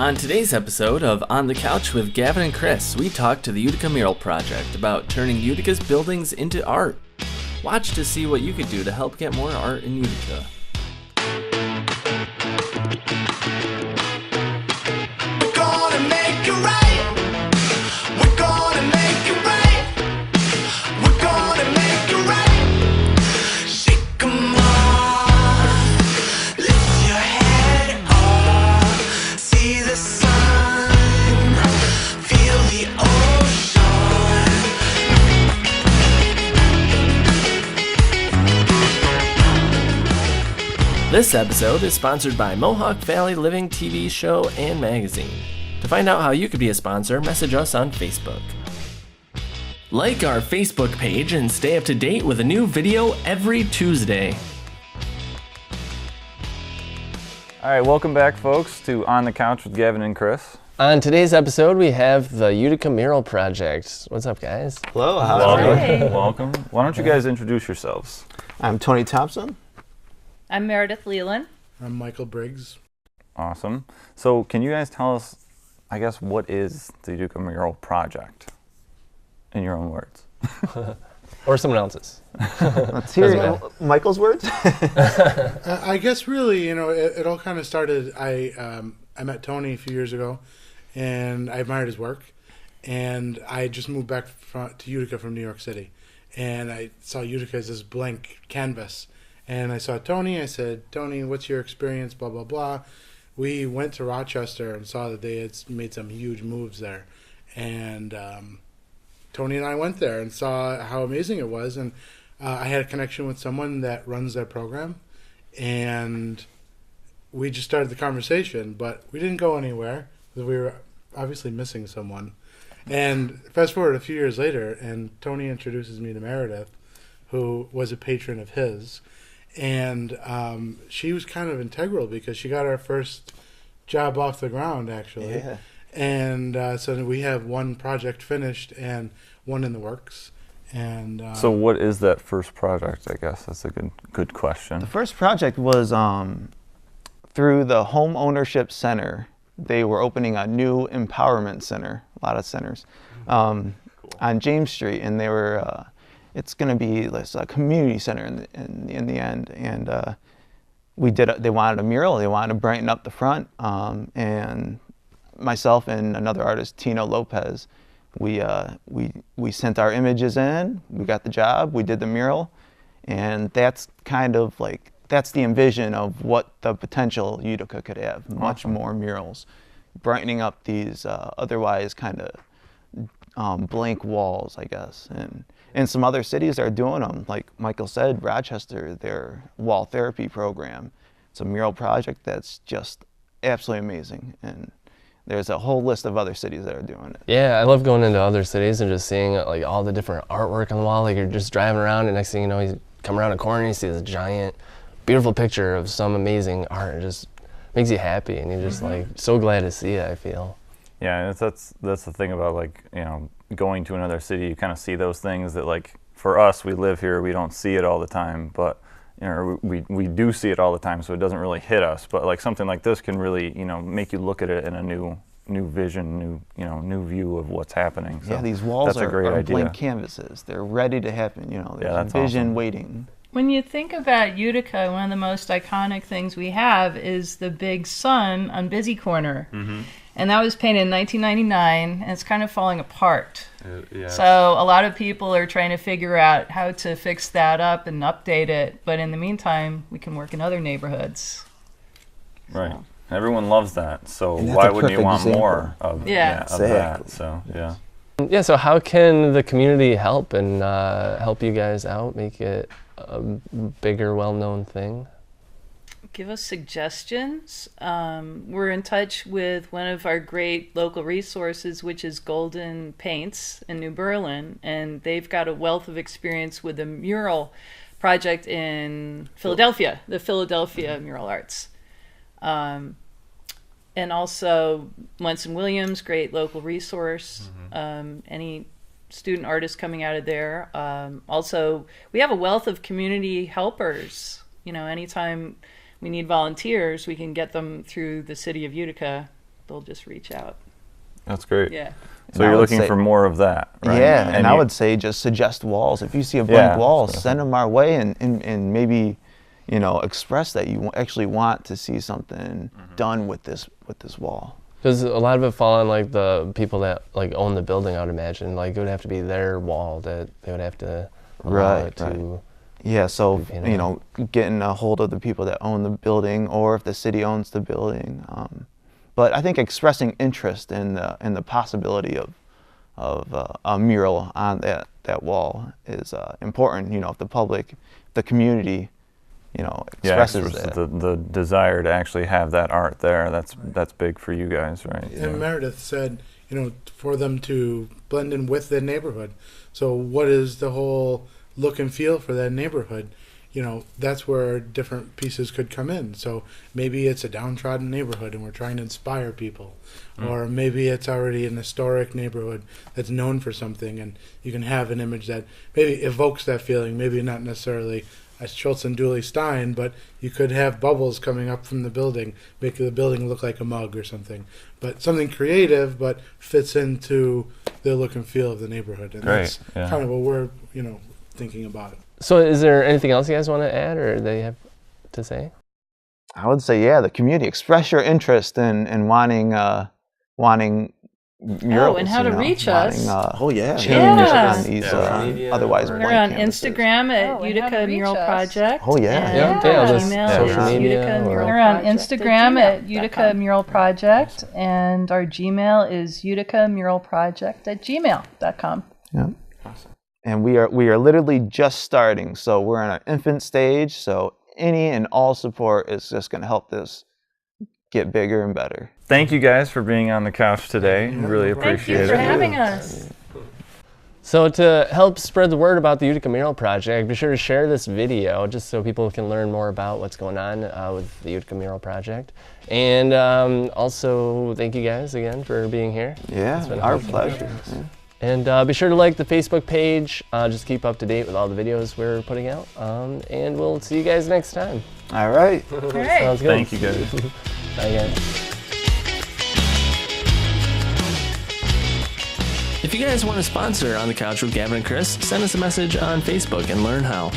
On today's episode of On the Couch with Gavin and Chris, we talk to the Utica Mural Project about turning Utica's buildings into art. Watch to see what you could do to help get more art in Utica. We're gonna make it right. We're gonna make it right. We're gonna make it right. Shake 'em off. Lift your head up. See the sun. Feel the ocean. This episode is sponsored by Mohawk Valley Living TV show and magazine. To find out how you could be a sponsor, message us on Facebook. Like our Facebook page and stay up to date with a new video every Tuesday. All right, welcome back, folks, to On the Couch with Gavin and Chris. On today's episode, we have the Utica Mural Project. What's up, guys? Hello, Welcome. Welcome. Why don't you guys introduce yourselves? I'm Tony Thompson. I'm Meredith Leland. I'm Michael Briggs. Awesome. So can you guys tell us, I guess, what is the Utica Mural Project in your own words? Or someone else's. Let's hear Michael's words. I guess really, it all kind of started. I met Tony a few years ago, and I admired his work. And I just moved back to Utica from New York City, and I saw Utica as this blank canvas. And I saw Tony. I said, Tony, what's your experience? Blah, blah, blah. We went to Rochester and saw that they had made some huge moves there. And Tony and I went there and saw how amazing it was. And I had a connection with someone that runs that program. And we just started the conversation. But we didn't go anywhere because we were obviously missing someone. And fast forward a few years later, and Tony introduces me to Meredith, who was a patron of his. And she was kind of integral because she got our first job off the ground, actually. Yeah. And so we have one project finished and one in the works. And So what is that first project, I guess? That's a good question. The first project was through the Home Ownership Center. They were opening a new empowerment center, a lot of centers, on James Street, and they were. It's going to be this community center in the end, and they wanted a mural. They wanted to brighten up the front, and myself and another artist, Tino Lopez, we sent our images in. We got the job. We did the mural, and that's kind of like that's the envision of what the potential Utica could have. Much more murals, brightening up these otherwise kind of blank walls, I guess, and some other cities are doing them. Like Michael said, Rochester, their wall therapy program. It's a mural project that's just absolutely amazing. And there's a whole list of other cities that are doing it. Yeah, I love going into other cities and just seeing like all the different artwork on the wall. Like you're just driving around and next thing you know, you come around a corner and you see this giant, beautiful picture of some amazing art. It just makes you happy and you're just like so glad to see it, I feel. Yeah, and that's the thing about like, going to another city, you kind of see those things that like for us, we live here, we don't see it all the time, but we do see it all the time, so it doesn't really hit us. But like something like this can really make you look at it in a new vision, new view of what's happening. So yeah, these walls are blank canvases. They're ready to happen. There's vision awesome. Waiting. When you think about Utica, one of the most iconic things we have is the big sun on Busy Corner. Mm-hmm. And that was painted in 1999, and it's kind of falling apart. Yeah. So a lot of people are trying to figure out how to fix that up and update it. But in the meantime, we can work in other neighborhoods. Right. Everyone loves that. So why wouldn't you want more of that? So, yeah. Yeah, so how can the community help and help you guys out, make it a bigger, well-known thing? Give us suggestions. We're in touch with one of our great local resources, which is Golden Paints in New Berlin, and they've got a wealth of experience with a mural project in Philadelphia, the Philadelphia Mural Arts. And also Munson Williams, great local resource. Any student artists coming out of there. Also, we have a wealth of community helpers. Anytime we need volunteers, we can get them through the city of Utica, they'll just reach out. That's great. Yeah. So And I you're would looking say- for more of that, right? Yeah, and I you- would say just suggest walls. If you see a blank Yeah, wall, so- send them our way, and maybe, express that you actually want to see something done with this wall. Does a lot of it fall on like the people that like own the building? I would imagine like it would have to be their wall that they would have to allow Right, it to. right. Yeah, so getting a hold of the people that own the building, or if the city owns the building. But I think expressing interest in the possibility of a mural on that wall is important. If the public, the community, expresses that. the desire to actually have that art there. That's big for you guys, right? And Meredith said, for them to blend in with the neighborhood. So what is the whole look and feel for that neighborhood? That's where different pieces could come in. So maybe it's a downtrodden neighborhood and we're trying to inspire people. Or maybe it's already an historic neighborhood that's known for something, and you can have an image that maybe evokes that feeling, maybe not necessarily a Schultz and Dooley Stein, but you could have bubbles coming up from the building, make the building look like a mug or something. But something creative, but fits into the look and feel of the neighborhood. And Great, that's yeah. kind of what we're, thinking about it. So is there anything else you guys want to add or they have to say? I would say, the community, express your interest in wanting murals. and how to reach us. Change Yeah. on these Social media. otherwise We're blank on canvases. Instagram at Oh, and how Utica to reach Mural us. Project. Oh, yeah. And Yeah, our just Gmail social is media Utica or- Mural We're on Project Instagram at gmail.com. Utica Mural Project, and our Gmail is uticamuralproject@gmail.com. Yeah. And we are literally just starting, so we're in an infant stage. So any and all support is just going to help this get bigger and better. Thank you guys for being on the couch today. Really Thank you appreciate for it. having us. So to help spread the word about the Utica Mural Project, be sure to share this video just so people can learn more about what's going on with the Utica Mural Project. And also, thank you guys again for being here. Yeah, It's been a our pleasure. pleasure. Yeah. And be sure to like the Facebook page. Just keep up to date with all the videos we're putting out. And we'll see you guys next time. All right. All right. Sounds good. Thank you guys. Bye, guys. If you guys want to sponsor On the Couch with Gavin and Chris, send us a message on Facebook and learn how.